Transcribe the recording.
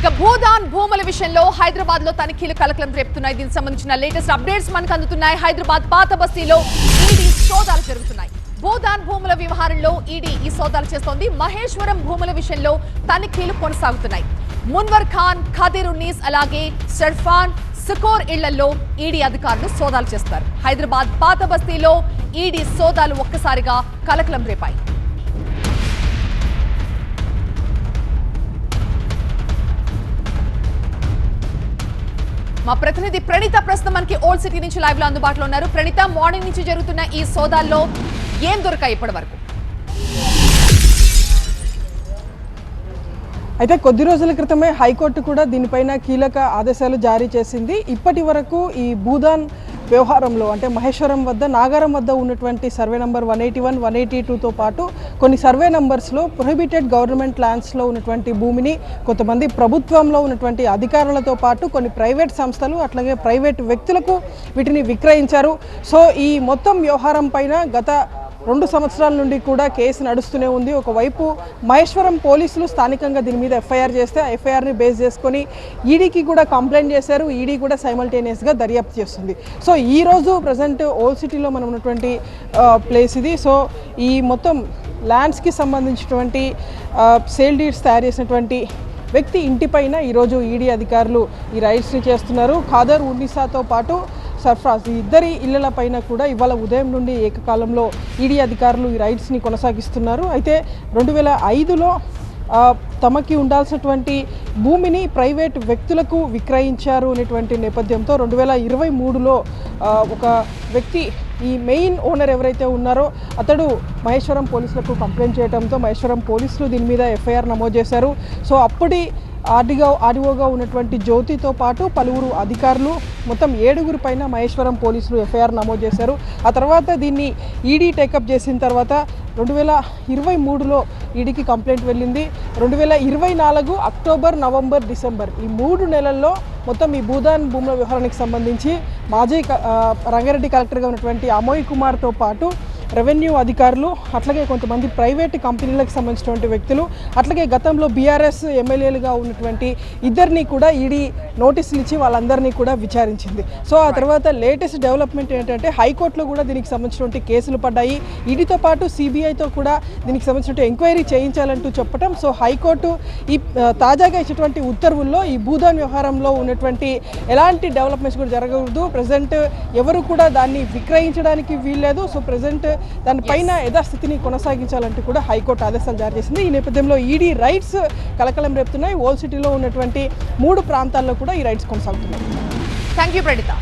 ఇక భూదాన్ భూముల విషయంలో హైదరాబాద్ లో తనిఖీలు కలకలం రేపుతున్నాయి. దీనికి సంబంధించిన లేటెస్ట్ అప్డేట్స్ మనకు అందుతున్నాయి. హైదరాబాద్ పాత బస్తీలో ఈడీ సోదాలు జరుగుతున్నాయి. భూదాన్ భూముల వ్యవహారంలో ఈడీ ఈ సోదాలు చేస్తోంది. మహేశ్వరం భూముల విషయంలో తనిఖీలు కొనసాగుతున్నాయి. మున్వర్ ఖాన్, ఖాదిర్ ఉన్నీస్ అలాగే సర్ఫాన్ సుకోర్ ఇళ్లలో ఈడీ అధికారులు సోదాలు చేస్తారు. హైదరాబాద్ పాత బస్తీలో ఈడీ సోదాలు ఒక్కసారిగా కలకలం రేపాయి. మా ప్రతినిధి ప్రణీత ప్రస్తుతం మనకి ఓల్డ్ సిటీ నుంచి లైవ్ లో అందుబాటులో ఉన్నారు. ప్రణీత, మార్నింగ్ నుంచి జరుగుతున్న ఈ సోదాల్లో ఏం దొరికాయి ఇప్పటి వరకు? అయితే కొద్ది రోజుల క్రితమే హైకోర్టు కూడా దీనిపైన కీలక ఆదేశాలు జారీ చేసింది. ఇప్పటి వరకు ఈ భూదాన్ వ్యవహారంలో అంటే మహేశ్వరం వద్ద, నాగారం వద్ద ఉన్నటువంటి సర్వే నంబర్ 181, 182తో పాటు కొన్ని సర్వే నంబర్స్లో ప్రొహిబిటెడ్ గవర్నమెంట్ ల్యాండ్స్లో ఉన్నటువంటి భూమిని కొంతమంది ప్రభుత్వంలో ఉన్నటువంటి అధికారులతో పాటు కొన్ని ప్రైవేట్ సంస్థలు అట్లాగే ప్రైవేట్ వ్యక్తులకు వీటిని విక్రయించారు. సో ఈ మొత్తం వ్యవహారం పైన గత 2 సంవత్సరాల నుండి కూడా కేసు నడుస్తూనే ఉంది. ఒకవైపు మహేశ్వరం పోలీసులు స్థానికంగా దీని మీద ఎఫ్ఐఆర్ చేస్తే ఆ ఎఫ్ఐఆర్ని బేస్ చేసుకొని ఈడీకి కూడా కంప్లైంట్ చేశారు. ఈడీ కూడా సైమల్టేనియస్గా దర్యాప్తు చేస్తుంది. సో ఈరోజు ప్రజెంట్ ఓల్డ్ సిటీలో మనం ఉన్నటువంటి ప్లేస్ ఇది. సో ఈ మొత్తం ల్యాండ్స్కి సంబంధించినటువంటి సేల్ డీడ్స్ తయారు చేసినటువంటి వ్యక్తి ఇంటిపైన ఈరోజు ఈడీ అధికారులు ఈ రైడ్స్ని చేస్తున్నారు. ఖాదర్ ఉన్నీసాతో పాటు సర్ఫరాజ్ ఇద్దరి ఇళ్ల పైన కూడా ఇవాళ ఉదయం నుండి ఏకకాలంలో ఈడీ అధికారులు ఈ రైడ్స్ని కొనసాగిస్తున్నారు. అయితే 2005లో తమకి ఉండాల్సినటువంటి భూమిని ప్రైవేట్ వ్యక్తులకు విక్రయించారు అనేటువంటి నేపథ్యంతో 2023లో ఒక వ్యక్తి, ఈ మెయిన్ ఓనర్ ఎవరైతే ఉన్నారో అతడు మహేశ్వరం పోలీసులకు కంప్లైంట్ చేయడంతో మహేశ్వరం పోలీసులు దీని మీద ఎఫ్ఐఆర్ నమోదు చేశారు. సో అప్పటి ఆర్డీఓగా ఉన్నటువంటి జ్యోతితో పాటు పలువురు అధికారులు మొత్తం 7గురి పైన మహేశ్వరం పోలీసులు ఎఫ్ఐఆర్ నమోదు చేశారు. ఆ తర్వాత దీన్ని ఈడీ టేకప్ చేసిన తర్వాత 2023లో ఈడీకి కంప్లైంట్ వెళ్ళింది. 2024 అక్టోబర్, నవంబర్, డిసెంబర్ ఈ 3 నెలల్లో మొత్తం ఈ భూదాన్ భూముల వ్యవహారానికి సంబంధించి మాజీ రంగారెడ్డి కలెక్టర్గా ఉన్నటువంటి అమోయ్ కుమార్తో పాటు రెవెన్యూ అధికారులు అట్లాగే కొంతమంది ప్రైవేట్ కంపెనీలకు సంబంధించినటువంటి వ్యక్తులు అట్లాగే గతంలో బీఆర్ఎస్ ఎమ్మెల్యేలుగా ఉన్నటువంటి ఇద్దరిని కూడా ఈడీ నోటీసులు ఇచ్చి వాళ్ళందరినీ కూడా విచారించింది. సో ఆ తర్వాత లేటెస్ట్ డెవలప్మెంట్ ఏంటంటే హైకోర్టులో కూడా దీనికి సంబంధించినటువంటి కేసులు పడ్డాయి. ఈడీతో పాటు సిబిఐతో కూడా దీనికి సంబంధించిన ఎంక్వైరీ చేయించాలంటూ చెప్పడం. సో హైకోర్టు ఈ తాజాగా ఇచ్చినటువంటి ఉత్తర్వుల్లో ఈ భూదాన్ వ్యవహారంలో ఉన్నటువంటి ఎలాంటి డెవలప్మెంట్స్ కూడా జరగకూడదు, ప్రజెంట్ ఎవరు కూడా దాన్ని విక్రయించడానికి వీల్లేదు. సో ప్రజెంట్ దానిపైన యథాస్థితిని కొనసాగించాలంటూ కూడా హైకోర్టు ఆదేశాలు జారీ చేసింది. ఈ నేపథ్యంలో ఈడీ రైడ్స్ కలకలం రేపుతున్నాయి. ఓల్డ్ సిటీలో ఉన్నటువంటి 3 ప్రాంతాల్లో కూడా ఈ రైడ్స్ కొనసాగుతున్నాయి. Thank you Praneetha.